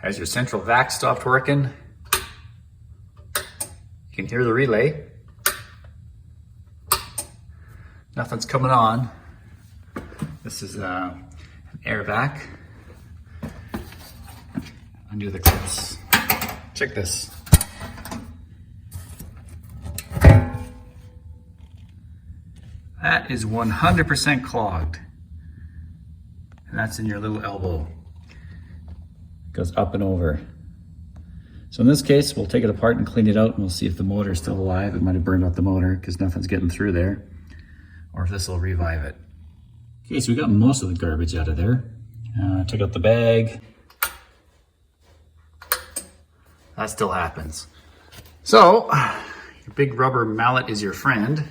Has your central vac stopped working? You can hear the relay. Nothing's coming on. This is an air vac. Undo the clips. Check this. That is 100% clogged. And that's in your little elbow. It goes up and over. So in this case, we'll take it apart and clean it out, and we'll see if the motor is still alive. It might have burned out the motor because nothing's getting through there, or if this will revive it. Okay, so we got most of the garbage out of there. Took out the bag. That still happens. So, your big rubber mallet is your friend.